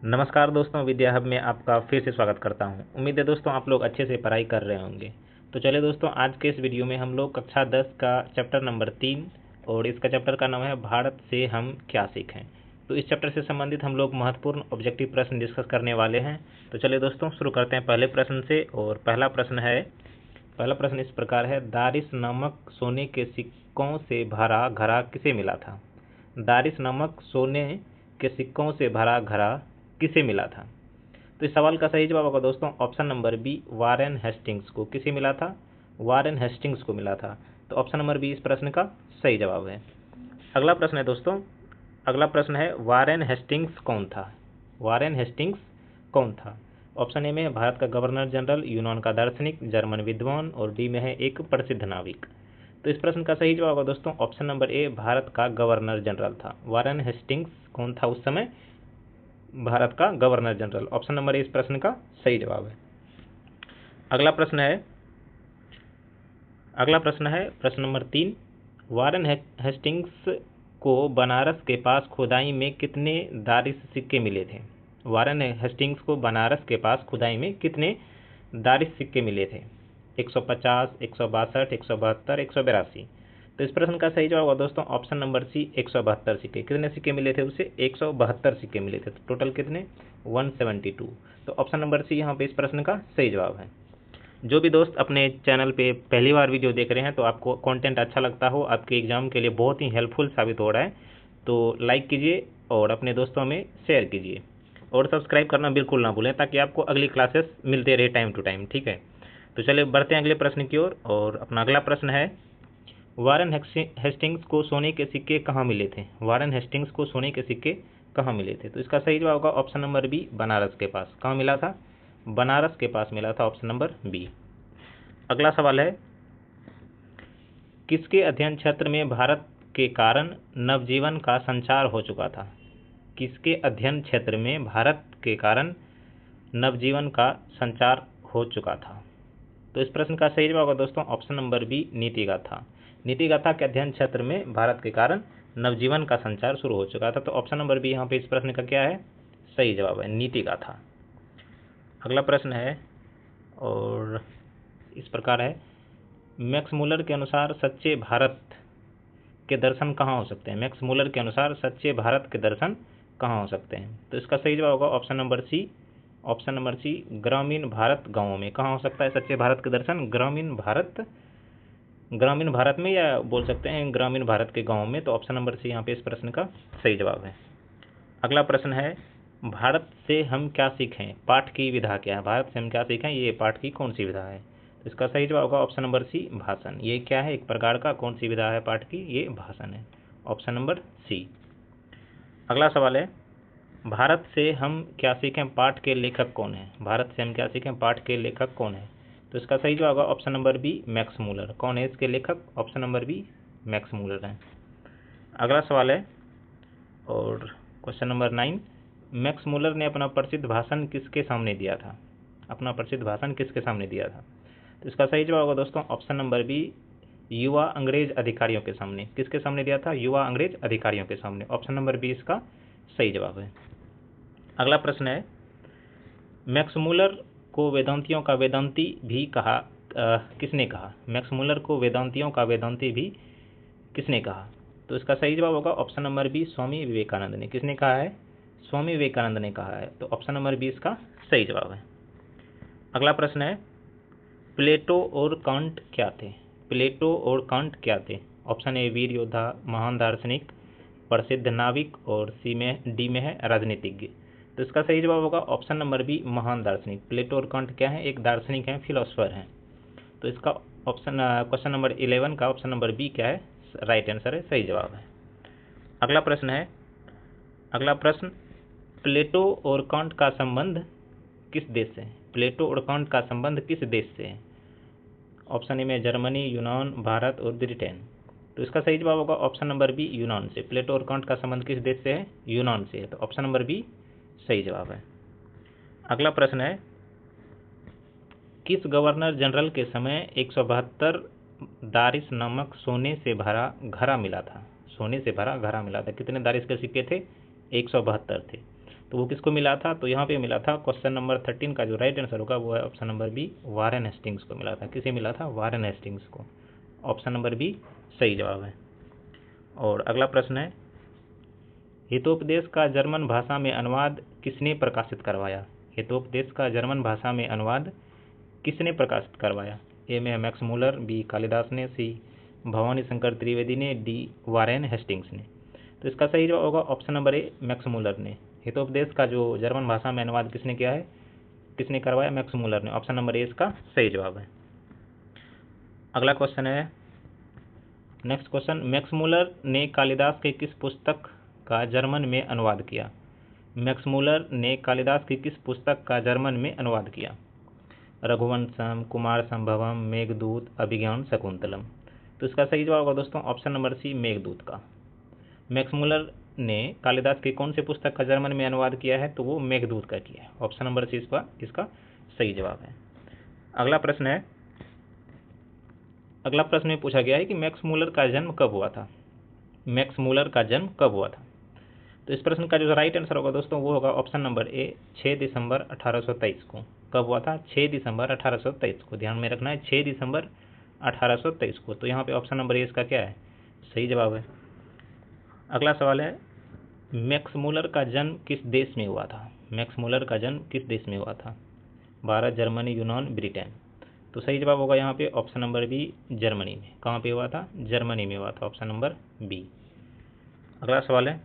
नमस्कार दोस्तों, विद्या हब में आपका फिर से स्वागत करता हूं। उम्मीद है दोस्तों आप लोग अच्छे से पढ़ाई कर रहे होंगे। तो चलिए दोस्तों, आज के इस वीडियो में हम लोग कक्षा 10 का चैप्टर नंबर 3 और इसका चैप्टर का नाम है भारत से हम क्या सीखें। तो इस चैप्टर से संबंधित हम लोग महत्वपूर्ण ऑब्जेक्टिव प्रश्न डिस्कस करने वाले हैं। तो चलिए दोस्तों शुरू करते हैं पहले प्रश्न से। और पहला प्रश्न इस प्रकार है, दारिस नामक सोने के सिक्कों से भरा घड़ा किसे मिला था। दारिस नामक सोने के सिक्कों से भरा घड़ा किसे मिला था। तो इस सवाल का सही जवाब होगा दोस्तों option number B, Warren Hastings को। किसे मिला था? वारेन हेस्टिंग्स को मिला था। तो ऑप्शन नंबर बी इस प्रश्न का सही जवाब है। अगला प्रश्न है दोस्तों, अगला प्रश्न है, वारेन हेस्टिंग्स कौन था। वारेन हेस्टिंग्स कौन था? ऑप्शन ए में भारत का गवर्नर जनरल, यूनान का दार्शनिक, जर्मन विद्वान और डी में है एक प्रसिद्ध नाविक। तो इस प्रश्न का सही जवाब होगा दोस्तों ऑप्शन नंबर ए, भारत का गवर्नर जनरल था। वारेन हेस्टिंग्स कौन था उस समय? भारत का governor general. Option number A इस प्रश्न का सही जवाब है। अगला प्रश्न है प्रश्न नंबर 3, वारेन हेस्टिंग्स को बनारस के पास खुदाई में कितने दारिस सिक्के मिले थे। वारेन हेस्टिंग्स को बनारस के पास खुदाई में कितने दारिस सिक्के मिले थे? 150, 162, 172, 182। तो इस प्रश्न का सही जवाब होगा दोस्तों ऑप्शन नंबर सी, 172 सिक्के। कितने सिक्के मिले थे उसे? 172 सिक्के मिले थे। तो टोटल कितने? 172। तो ऑप्शन नंबर सी यहाँ पे इस प्रश्न का सही जवाब है। जो भी दोस्त अपने चैनल पे पहली बार वीडियो देख रहे हैं, तो आपको कंटेंट अच्छा लगता हो, आपके एग्जाम के लिए बहुत ही हेल्पफुल साबित हो रहा है, तो लाइक कीजिए और अपने दोस्तों में शेयर कीजिए और सब्सक्राइब करना बिल्कुल ना भूलें, ताकि आपको अगली क्लासेस मिलते रहे टाइम टू टाइम। ठीक है, तो चलिए बढ़ते हैं अगले प्रश्न की ओर। और अपना अगला प्रश्न है, वारेन हेस्टिंग्स को सोने के सिक्के कहाँ मिले थे। वारेन हेस्टिंग्स को सोने के सिक्के कहाँ मिले थे? तो इसका सही जवाब होगा ऑप्शन नंबर बी, बनारस के पास। कहाँ मिला था? बनारस के पास मिला था। Option number B. अगला सवाल है, किसके अध्ययन क्षेत्र में भारत के कारण नवजीवन का संचार हो चुका था। किसके अध्ययन क्षेत्र में भारत के कारण नवजीवन का संचार हो चुका था? तो इस प्रश्न का सही जवाब होगा दोस्तों ऑप्शन नंबर बी, नीति गाथा। नीति गाथा के अध्ययन क्षेत्र में भारत के कारण नवजीवन का संचार शुरू हो चुका था। तो ऑप्शन नंबर बी यहाँ पे इस प्रश्न का क्या है? सही जवाब है, नीति गाथा। अगला प्रश्न है और इस प्रकार है, मैक्स मूलर के अनुसार सच्चे भारत के दर्शन कहाँ हो सकते हैं। मैक्स मूलर के अनुसार सच्चे भारत के दर्शन कहाँ हो सकते हैं? तो इसका सही जवाब होगा option number C, option number C, ग्रामीण भारत गांवों में। कहाँ हो सकता है सच्चे भारत के दर्शन? ग्रामीण भारत में, या बोल सकते हैं ग्रामीण भारत के गांवों में। तो ऑप्शन नंबर सी यहाँ पे इस प्रश्न का सही जवाब है। अगला प्रश्न है, भारत से हम क्या सीखें पाठ की विधा क्या है। भारत से हम क्या सीखें, ये पाठ की कौन सी विधा है? तो इसका सही जवाब होगा ऑप्शन नंबर सी, भाषण। ये क्या है? एक प्रकार का कौन सी विधा है पाठ की? ये भाषण है। Option number C. अगला सवाल है, भारत से हम क्या सीखें पाठ के लेखक कौन है। भारत से हम क्या सीखें पाठ के लेखक कौन है? तो इसका सही जवाब होगा option number B, Max Muller. कौन है इसके लेखक? Option number B, Max Muller है। अगला सवाल है और क्वेश्चन नंबर 9, मैक्स मूलर ने अपना प्रसिद्ध भाषण किसके सामने दिया था। अपना प्रसिद्ध भाषण किसके सामने दिया था? तो इसका सही जवाब होगा दोस्तों ऑप्शन नंबर बी, युवा अंग्रेज अधिकारियों के सामने। किसके सामने दिया था? युवा अंग्रेज अधिकारियों के सामने। ऑप्शन नंबर बी इसका सही जवाब है। अगला प्रश्न है, मैक्स मूलर को वेदांतियों का वेदांती भी कहा किसने कहा। मैक्स मूलर को वेदांतियों का वेदांती भी किसने कहा? तो इसका सही जवाब होगा option number B, Swami Vivekananda ने। किसने कहा है? स्वामी विवेकानंद ने कहा है। तो ऑप्शन नंबर बी इसका सही जवाब है। अगला प्रश्न है, प्लेटो और कांट क्या थे। प्लेटो और कांट क्या थे? ऑप्शन ए, वीर योद्धा, महान दार्शनिक, प्रसिद्ध नाविक और सी में डी में है राजनीतिज्ञ। तो इसका सही जवाब होगा ऑप्शन नंबर बी, महान दार्शनिक। प्लेटो और कांट क्या है? एक दार्शनिक है, फिलोसफर हैं। तो इसका ऑप्शन क्वेश्चन नंबर 11 का ऑप्शन नंबर बी क्या है? राइट आंसर है, सही जवाब है। अगला प्रश्न, प्लेटो और कांट का संबंध किस देश से है। प्लेटो और कांट का संबंध किस देश से है? ऑप्शन ए में जर्मनी, यूनान, भारत और ब्रिटेन। तो इसका सही जवाब होगा ऑप्शन नंबर बी, यूनान से। प्लेटो और कांट का संबंध किस देश से है? यूनान से है। तो ऑप्शन नंबर बी सही जवाब है। अगला प्रश्न है, किस गवर्नर जनरल के समय 172 दारिस नामक सोने से भरा घड़ा मिला था। सोने से भरा घड़ा मिला था। कितने दारिस के सिक्के थे? 172 थे। तो वो किसको मिला था? तो यहाँ पे मिला था क्वेश्चन नंबर 13 का जो राइट आंसर होगा वो है option number B, Warren Hastings को मिला था। किसे मिला था? वारेन हेस्टिंग्स को। ऑप्शन नंबर बी सही जवाब है। और अगला प्रश्न है, हितोपदेश का जर्मन भाषा में अनुवाद किसने प्रकाशित करवाया? हितोपदेश का जर्मन भाषा में अनुवाद किसने प्रकाशित करवाया? ए में मैक्स मूलर, बी कालिदास ने, सी भवानी शंकर त्रिवेदी ने, डी वारेन हेस्टिंग्स ने। तो इसका सही जवाब होगा ऑप्शन नंबर ए, मैक्स मूलर ने। हितोपदेश का जो जर्मन भाषा में अनुवाद किसने किया है, किसने करवाया? मैक्स मूलर ने। ऑप्शन नंबर ए इसका सही जवाब है। अगला क्वेश्चन है, नेक्स्ट क्वेश्चन, मैक्स मूलर ने कालिदास के किस पुस्तक का जर्मन में अनुवाद किया? मैक्स मूलर ने कालिदास की किस पुस्तक का जर्मन में अनुवाद किया? रघुवंशम, कुमार संभवम, मेघदूत, अभिज्ञान शकुंतलम। तो इसका सही जवाब होगा दोस्तों ऑप्शन नंबर सी, मेघदूत का। मैक्स मूलर ने कालिदास की कौन से पुस्तक का जर्मन में अनुवाद किया है? तो वो मेघदूत का किया है। ऑप्शन नंबर सी इसका सही जवाब है। अगला प्रश्न है, अगला प्रश्न में पूछा गया है कि मैक्स मूलर का जन्म कब हुआ था? मैक्स मूलर का जन्म कब हुआ था? तो इस प्रश्न का जो राइट आंसर होगा दोस्तों वो होगा ऑप्शन नंबर ए, 6 दिसंबर 1823 को। कब हुआ था? 6 दिसंबर 1823 को। ध्यान में रखना है 6 दिसंबर 1823 को। तो यहाँ पे ऑप्शन नंबर ए इसका क्या है? सही जवाब है। अगला सवाल है, मैक्स मूलर का जन्म किस देश में हुआ था? मैक्स मूलर का जन्म किस देश में हुआ था? भारत, जर्मनी, यूनान, ब्रिटेन। तो सही जवाब होगा यहाँ पे ऑप्शन नंबर बी, जर्मनी में। कहाँ पे हुआ था? जर्मनी में हुआ था। Option number B. अगला सवाल है,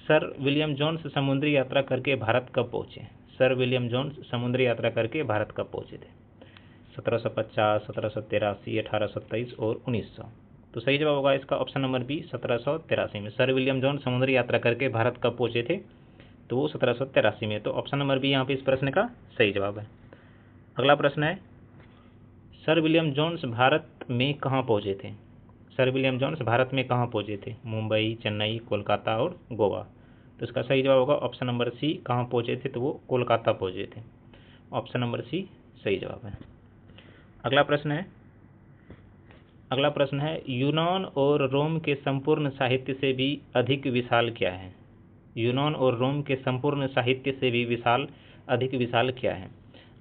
सर विलियम जोन्स समुद्री यात्रा करके भारत कब पहुंचे? सर विलियम जोन्स समुद्री यात्रा करके भारत कब पहुंचे थे? 1750, 1783, 1823 और 1900। तो सही जवाब होगा इसका ऑप्शन नंबर बी, 1783 में। सर विलियम जोन्स समुद्री यात्रा करके भारत कब पहुंचे थे? तो वो 1783 में। तो ऑप्शन नंबर बी यहाँ पे इस प्रश्न का सही जवाब है। अगला प्रश्न है, सर विलियम जोन्स भारत में कहाँ पहुंचे थे? सर विलियम जोन्स भारत में कहाँ पहुंचे थे? मुंबई, चेन्नई, कोलकाता और गोवा। तो इसका सही जवाब होगा ऑप्शन नंबर सी, कहाँ पहुंचे थे? तो वो कोलकाता पहुंचे थे। ऑप्शन नंबर सी सही जवाब है। अगला प्रश्न है, यूनान और रोम के संपूर्ण साहित्य से भी अधिक विशाल क्या है? यूनान और रोम के संपूर्ण साहित्य से भी अधिक विशाल क्या है?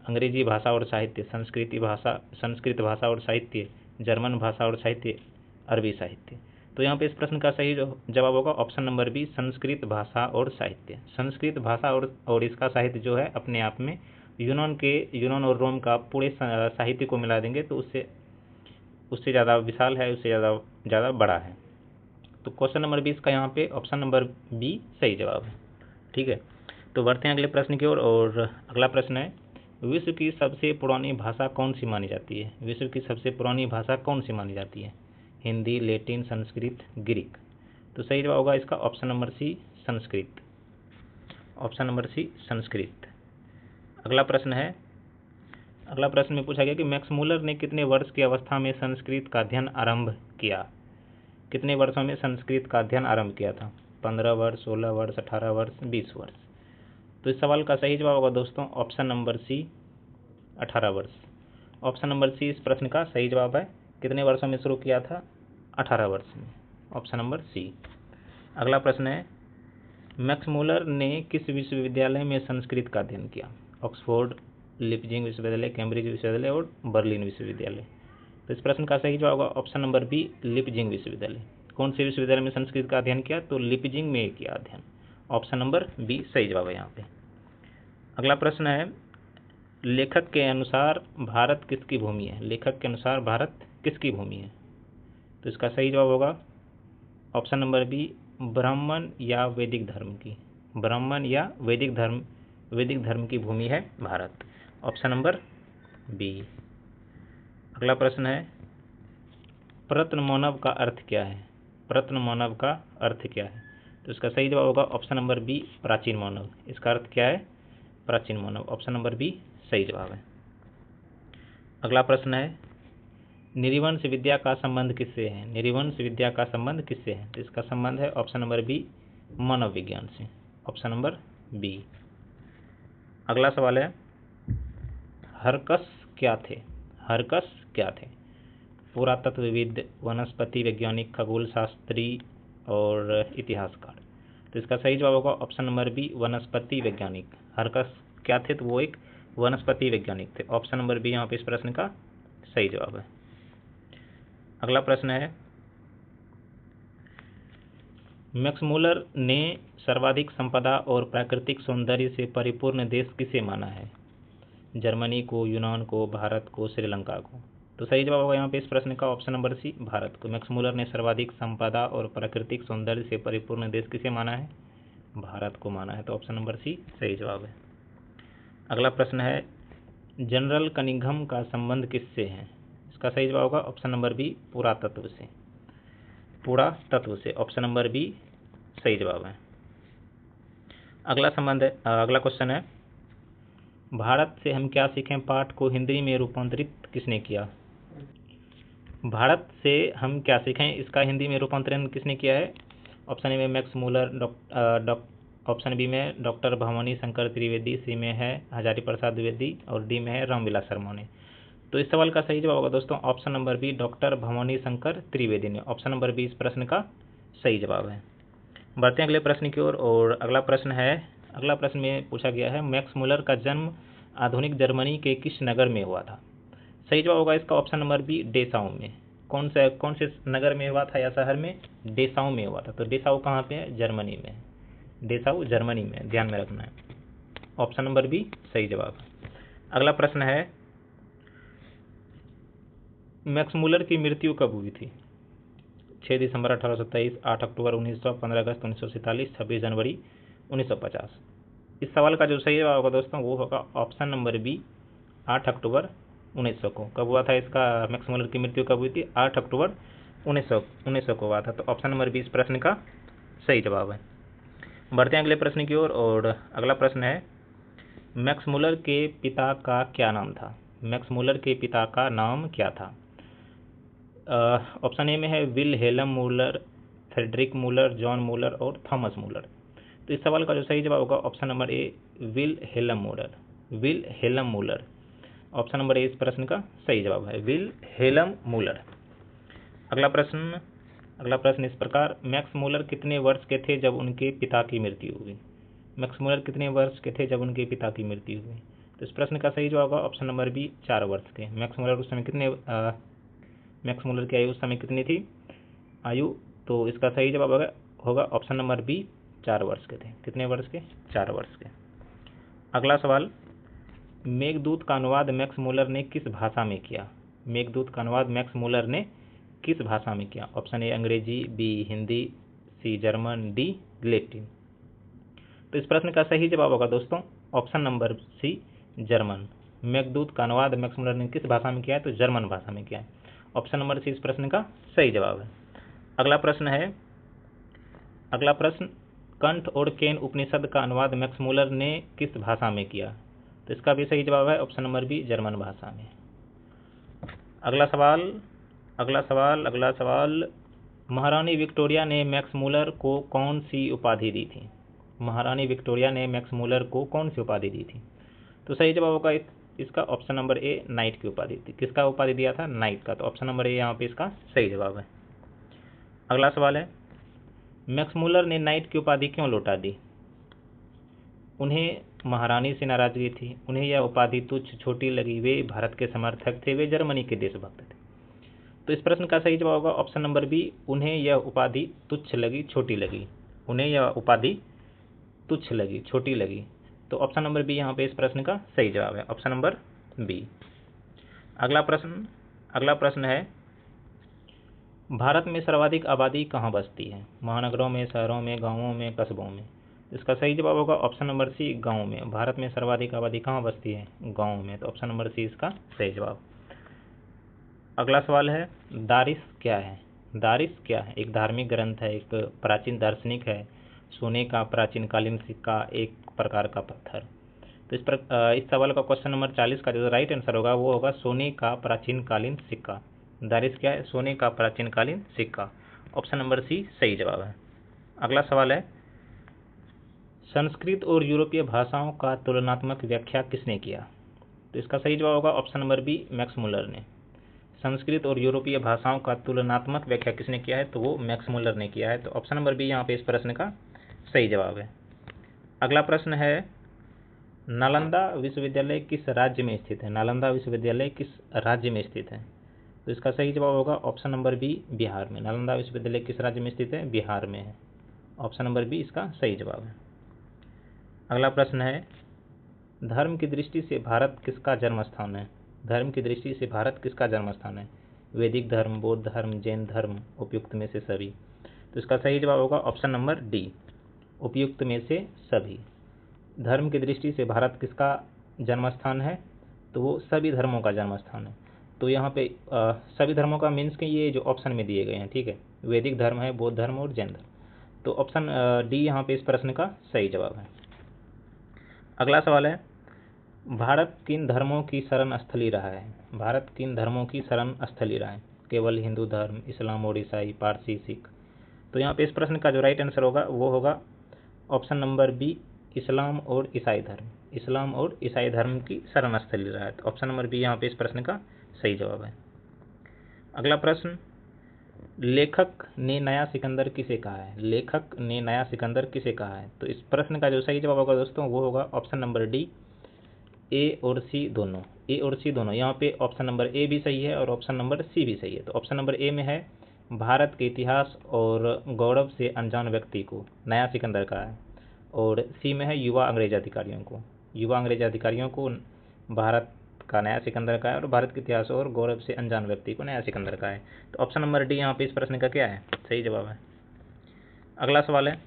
अंग्रेजी भाषा और साहित्य, संस्कृत भाषा और साहित्य, जर्मन भाषा और साहित्य, अरबी साहित्य। तो यहाँ पे इस प्रश्न का सही जवाब होगा ऑप्शन नंबर बी, संस्कृत भाषा और साहित्य। संस्कृत भाषा और इसका साहित्य जो है अपने आप में यूनान और रोम का पूरे साहित्य को मिला देंगे तो उससे ज़्यादा विशाल है, उससे ज़्यादा बड़ा है। तो क्वेश्चन नंबर 20 का यहाँ पे ऑप्शन नंबर बी सही जवाब है। ठीक है, तो बढ़ते हैं अगले प्रश्न की ओर। और अगला प्रश्न है, विश्व की सबसे पुरानी भाषा कौन सी मानी जाती है? विश्व की सबसे पुरानी भाषा कौन सी मानी जाती है? Hindi, Latin, Sanskrit, Greek. तो सही जवाब होगा इसका option number C, Sanskrit. Option number C Sanskrit. अगला प्रश्न में पूछा गया कि मैक्स मूलर ने कितने वर्ष की अवस्था में संस्कृत का अध्ययन आरंभ किया? कितने वर्षों में संस्कृत का अध्ययन आरंभ किया था? 15 वर्ष, 16 वर्ष, 18 वर्ष, 20 वर्ष। तो इस सवाल का सही जवाब होगा दोस्तों ऑप्शन नंबर सी, 18 वर्ष। ऑप्शन नंबर सी इस प्रश्न का सही जवाब है। कितने वर्षों में शुरू किया था? 18 वर्ष में। Option number C. अगला प्रश्न है, मैक्स मूलर ने किस विश्वविद्यालय में संस्कृत का अध्ययन किया? ऑक्सफोर्ड, लिपजिंग विश्वविद्यालय, कैम्ब्रिज विश्वविद्यालय और बर्लिन विश्वविद्यालय। तो इस प्रश्न का सही जवाब होगा ऑप्शन नंबर बी, लिपजिंग विश्वविद्यालय। कौन से विश्वविद्यालय में संस्कृत का अध्ययन किया? तो लिपजिंग में किया अध्ययन। ऑप्शन नंबर बी सही जवाब है यहाँ पे। अगला प्रश्न है, लेखक के अनुसार भारत किसकी भूमि है? लेखक के अनुसार भारत किसकी भूमि है? तो इसका सही जवाब होगा ऑप्शन नंबर बी, ब्राह्मण या वैदिक धर्म की। ब्राह्मण या वैदिक धर्म की भूमि है भारत। Option number B. अगला प्रश्न है, प्रत्नमानव का अर्थ क्या है? प्रत्नमानव का अर्थ क्या है? तो इसका सही जवाब होगा ऑप्शन नंबर बी, प्राचीन मानव। इसका अर्थ क्या है? प्राचीन मानव। ऑप्शन नंबर बी सही जवाब है। अगला प्रश्न है, निरिवंश विद्या का संबंध किससे है? निरिवंश विद्या का संबंध किससे है? तो इसका संबंध है ऑप्शन नंबर बी, मानव विज्ञान से। Option number B. अगला सवाल है, हरकस क्या थे? हरकस क्या थे? पुरातत्वविद, वनस्पति वैज्ञानिक, खगोल शास्त्री और इतिहासकार। तो इसका सही जवाब होगा ऑप्शन नंबर बी, वनस्पति वैज्ञानिक। हरकस क्या थे? तो वो एक वनस्पति वैज्ञानिक थे। ऑप्शन नंबर बी यहाँ पे इस प्रश्न का सही जवाब है। अगला प्रश्न है, मैक्समूलर ने सर्वाधिक संपदा और प्राकृतिक सौंदर्य से परिपूर्ण देश किसे माना है? जर्मनी को, यूनान को, भारत को, श्रीलंका को। तो सही जवाब होगा यहाँ पे इस प्रश्न का ऑप्शन नंबर सी, भारत को। मैक्समूलर ने सर्वाधिक संपदा और प्राकृतिक सौंदर्य से परिपूर्ण देश किसे माना है? भारत को माना है। तो ऑप्शन नंबर सी सही जवाब है। अगला प्रश्न है, जनरल कनिंघम का संबंध किससे है? इसका सही जवाब होगा ऑप्शन नंबर बी, पुरातत्व से। पुरातत्व से, ऑप्शन नंबर बी सही जवाब है। अगला क्वेश्चन है, भारत से हम क्या सीखें पाठ को हिंदी में रूपांतरित किसने किया? भारत से हम क्या सीखें, इसका हिंदी में रूपांतरण किसने किया है? ऑप्शन ए में मैक्समूलर, ऑप्शन बी में डॉक्टर भवानी शंकर त्रिवेदी, सी में है हजारी प्रसाद द्विवेदी और डी में है रामविलास शर्मा ने। तो इस सवाल का सही जवाब होगा दोस्तों option number B, doctor Bhavani Shankar Trivedi ने। ऑप्शन नंबर बी इस प्रश्न का सही जवाब है। बढ़ते हैं अगले प्रश्न की ओर। और अगला प्रश्न में पूछा गया है, मैक्समूलर का जन्म आधुनिक जर्मनी के किस नगर में हुआ था? सही जवाब होगा इसका ऑप्शन नंबर बी, डेसाऊ में। कौन से नगर में हुआ था या शहर में? डेसाऊ में हुआ था। तो डेसाऊ कहाँ पे है? जर्मनी में। डेसाऊ जर्मनी में, ध्यान में रखना है। ऑप्शन नंबर बी सही जवाब। अगला प्रश्न है, मैक्समूलर की मृत्यु कब हुई थी? 6 दिसंबर 1827, 8 अक्टूबर 1900, 15 अगस्त 1947, 26 जनवरी 1950। इस सवाल का जो सही जवाब होगा दोस्तों वो होगा ऑप्शन नंबर बी, 8 अक्टूबर 1900 को। कब हुआ था इसका, मैक्समूलर की मृत्यु कब हुई थी? 8 अक्टूबर 1900 को हुआ था। तो ऑप्शन नंबर बी इस प्रश्न का सही जवाब है। बढ़ते हैं अगले प्रश्न की ओर। और अगला प्रश्न है, मैक्समूलर के पिता का क्या नाम था? मैक्समूलर के पिता का नाम क्या था? ऑप्शन ए में है Wilhelm Muller, Friedrich Muller, John Muller और थॉमस मूलर। तो इस सवाल का जो सही जवाब होगा option number A, Wilhelm Muller. Wilhelm Muller, option number A इस प्रश्न का सही जवाब है, विलहेल्म मूलर। अगला प्रश्न इस प्रकार, मैक्समूलर कितने वर्ष के थे जब उनके पिता की मृत्यु हुई? मैक्समूलर कितने वर्ष के थे जब उनके पिता की मृत्यु हुई? तो इस प्रश्न का सही जवाब होगा ऑप्शन नंबर बी, 4 वर्ष के। मैक्समूलर उस समय मैक्समूलर की आयु उस समय कितनी थी आयु? तो इसका सही जवाब होगा ऑप्शन नंबर बी, 4 वर्ष के थे। कितने वर्ष के? 4 वर्ष के। अगला सवाल, मेघदूत का अनुवाद मैक्समूलर ने किस भाषा में किया? मेघदूत का अनुवाद मैक्समूलर ने किस भाषा में किया? ऑप्शन ए अंग्रेजी, B Hindi, C German, D Latin. तो इस प्रश्न का सही जवाब होगा दोस्तों option number C, German. Meghdoot का अनुवाद मैक्समूलर ने किस भाषा में किया है? तो जर्मन भाषा में किया है। ऑप्शन नंबर सी इस प्रश्न का सही जवाब है। अगला प्रश्न, कंठ और केन उपनिषद का अनुवाद मैक्समूलर ने किस भाषा में किया? तो इसका भी सही जवाब है ऑप्शन नंबर बी, जर्मन भाषा में। अगला सवाल, महारानी विक्टोरिया ने मैक्समूलर को कौन सी उपाधि दी थी? महारानी विक्टोरिया ने मैक्समूलर को कौन सी उपाधि दी थी? तो सही जवाब होगा इसका ऑप्शन नंबर ए, नाइट की उपाधि थी। किसका उपाधि दिया था? नाइट का। तो ऑप्शन नंबर ए यहाँ पे इसका सही जवाब है। अगला सवाल है, मैक्समूलर ने नाइट की उपाधि क्यों लौटा दी? उन्हें महारानी से नाराजगी थी, उन्हें यह उपाधि तुच्छ छोटी लगी, वे भारत के समर्थक थे, वे जर्मनी के देशभक्त थे। तो इस प्रश्न का सही जवाब होगा ऑप्शन नंबर बी, उन्हें यह उपाधि तुच्छ लगी, छोटी लगी। उन्हें यह उपाधि तुच्छ लगी, छोटी लगी। तो ऑप्शन नंबर बी यहाँ पे इस प्रश्न का सही जवाब है, ऑप्शन नंबर बी। अगला प्रश्न है, भारत में सर्वाधिक आबादी कहाँ बसती है? महानगरों में, शहरों में, गांवों में, कस्बों में। इसका सही जवाब होगा ऑप्शन नंबर सी, गांव में। भारत में सर्वाधिक आबादी कहाँ बसती है? गांव में। तो ऑप्शन नंबर सी इसका सही जवाब। अगला सवाल है, दारिस क्या है? दारिस क्या है? एक धार्मिक ग्रंथ है, एक प्राचीन दार्शनिक है, सोने का प्राचीनकालीन सिक्का, एक प्रकार का पत्थर। तो इस सवाल का क्वेश्चन नंबर 40 का जो राइट आंसर होगा वो होगा सोने का प्राचीनकालीन सिक्का। दारिस क्या है? सोने का प्राचीनकालीन सिक्का। ऑप्शन नंबर सी सही जवाब है। अगला सवाल है, संस्कृत और यूरोपीय भाषाओं का तुलनात्मक व्याख्या किसने किया? तो इसका सही जवाब होगा ऑप्शन नंबर बी, मैक्समूलर ने। संस्कृत और यूरोपीय भाषाओं का तुलनात्मक व्याख्या किसने किया है? तो वो मैक्समूलर ने किया है। तो ऑप्शन नंबर बी यहाँ पे इस प्रश्न का सही जवाब है। अगला प्रश्न है, नालंदा विश्वविद्यालय किस राज्य में स्थित है? नालंदा विश्वविद्यालय किस राज्य में स्थित है? तो इसका सही जवाब होगा ऑप्शन नंबर बी, बिहार में। नालंदा विश्वविद्यालय किस राज्य में स्थित है? बिहार में है। ऑप्शन नंबर बी इसका सही जवाब है। अगला प्रश्न है, धर्म की दृष्टि से भारत किसका जन्म स्थान है? धर्म की दृष्टि से भारत किसका जन्म स्थान है? वैदिक धर्म, बौद्ध धर्म, जैन धर्म, उपयुक्त में से सभी। तो इसका सही जवाब होगा ऑप्शन नंबर डी, उपयुक्त में से सभी। धर्म की दृष्टि से भारत किसका जन्म स्थान है? तो वो सभी धर्मों का जन्म स्थान है। तो यहाँ पे सभी धर्मों का मीन्स कि ये जो ऑप्शन में दिए गए हैं, ठीक है, वैदिक धर्म है, बौद्ध धर्म और जैन धर्म। तो ऑप्शन डी यहाँ पे इस प्रश्न का सही जवाब है। अगला सवाल है, भारत किन धर्मों की शरण स्थली रहा है? भारत किन धर्मों की शरण स्थली रहा है? केवल हिंदू धर्म, इस्लाम और ईसाई, पारसी, सिख। तो यहाँ पे इस प्रश्न का जो राइट आंसर होगा वो होगा ऑप्शन नंबर बी, इस्लाम और ईसाई धर्म। इस्लाम और ईसाई धर्म की शरण स्थली रहा है। तो ऑप्शन नंबर बी यहाँ पे इस प्रश्न का सही जवाब है। अगला प्रश्न, लेखक ने नया सिकंदर किसे कहा है? लेखक ने नया सिकंदर किसे कहा है? तो इस प्रश्न का जो सही जवाब होगा दोस्तों वो होगा ऑप्शन नंबर डी, ए और सी दोनों। ए और सी दोनों, यहाँ पे ऑप्शन नंबर ए भी सही है और ऑप्शन नंबर सी भी सही है। तो ऑप्शन नंबर ए में है, भारत के इतिहास और गौरव से अनजान व्यक्ति को नया सिकंदर कहा है, और सी में है, युवा अंग्रेज अधिकारियों को। युवा अंग्रेज अधिकारियों को भारत का नया सिकंदर का है और भारत के इतिहास और गौरव से अनजान व्यक्ति को नया सिकंदर का है। तो ऑप्शन नंबर डी यहाँ पे इस प्रश्न का क्या है? सही जवाब है। अगला सवाल है,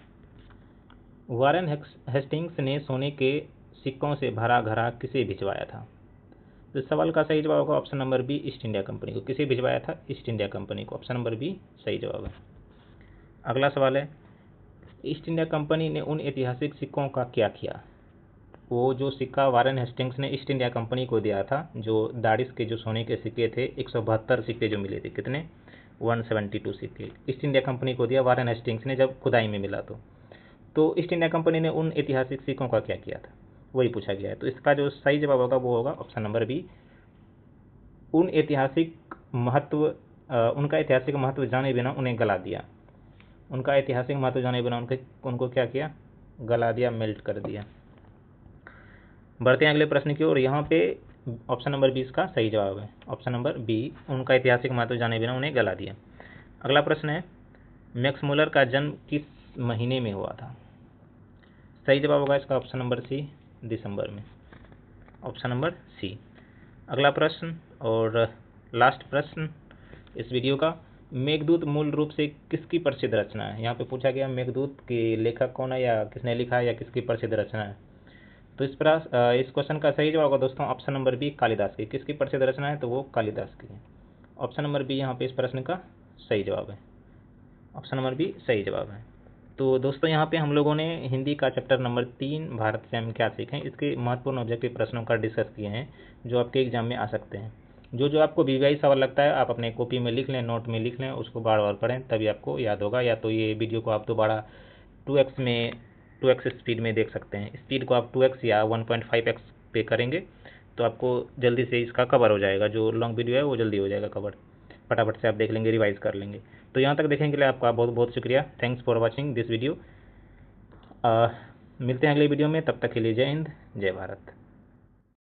वारेन हेस्टिंग्स ने सोने के सिक्कों से भरा घड़ा किसे भिजवाया था? तो इस सवाल का सही जवाब होगा option number B, East India Company को। किसे भिजवाया था? ईस्ट इंडिया कंपनी को। ऑप्शन नंबर बी सही जवाब है। अगला सवाल है, ईस्ट इंडिया कंपनी ने उन ऐतिहासिक सिक्कों का क्या किया? वो जो सिक्का वारेन हेस्टिंग्स ने ईस्ट इंडिया कंपनी को दिया था, जो दाड़िश के जो सोने के सिक्के थे, 172 सिक्के जो मिले थे, कितने? 172 सिक्के ईस्ट इंडिया कंपनी को दिया वारेन हेस्टिंग्स ने जब खुदाई में मिला। तो ईस्ट इंडिया कंपनी ने उन ऐतिहासिक सिक्कों का क्या किया था, वही पूछा गया है। तो इसका जो सही जवाब होगा वो होगा ऑप्शन नंबर बी, उन ऐतिहासिक महत्व उनका ऐतिहासिक महत्व जाने बिना उन्हें गला दिया। उनका ऐतिहासिक महत्व जाने बिना उनको क्या किया? गला दिया, मेल्ट कर दिया। बढ़ते हैं अगले प्रश्न की ओर। यहाँ पे ऑप्शन नंबर बी इसका सही जवाब है। ऑप्शन नंबर बी, उनका ऐतिहासिक महत्व जाने बिना उन्हें गला दिया। अगला प्रश्न है, मैक्स मुलर का जन्म किस महीने में हुआ था? सही जवाब होगा इसका ऑप्शन नंबर सी, दिसंबर में। Option number C. अगला प्रश्न और लास्ट प्रश्न इस वीडियो का, मेघदूत मूल रूप से किसकी प्रसिद्ध रचना है? यहाँ पे पूछा गया मेघदूत के लेखक कौन है, या किसने लिखा है, या किसकी प्रसिद्ध रचना है। तो इस क्वेश्चन का सही जवाब होगा दोस्तों ऑप्शन नंबर बी, कालिदास की। किसकी प्रसिद्ध रचना है? तो वो कालिदास की है। ऑप्शन नंबर बी यहाँ पे इस प्रश्न का सही जवाब है। ऑप्शन नंबर बी सही जवाब है। तो दोस्तों यहाँ पे हम लोगों ने हिंदी का चैप्टर नंबर 3 भारत से हम क्या सीखें, इसके महत्वपूर्ण ऑब्जेक्टिव प्रश्नों का डिस्कस किए हैं जो आपके एग्जाम में आ सकते हैं। जो आपको वीवीआई सवाल लगता है आप अपने कॉपी में लिख लें, नोट में लिख लें, उसको बार बार पढ़ें, तभी आपको याद होगा। या तो ये वीडियो को आप दोबारा 2x स्पीड में देख सकते हैं। स्पीड को आप 2x या 1.5x पे करेंगे तो आपको जल्दी से इसका कवर हो जाएगा। जो लॉन्ग वीडियो है वो जल्दी हो जाएगा कवर, फटाफट से आप देख लेंगे, रिवाइज कर लेंगे। तो यहाँ तक देखने के लिए आपका बहुत बहुत शुक्रिया। Thanks for watching this video. मिलते हैं अगले वीडियो में, तब तक के लिए जय हिंद, जय भारत।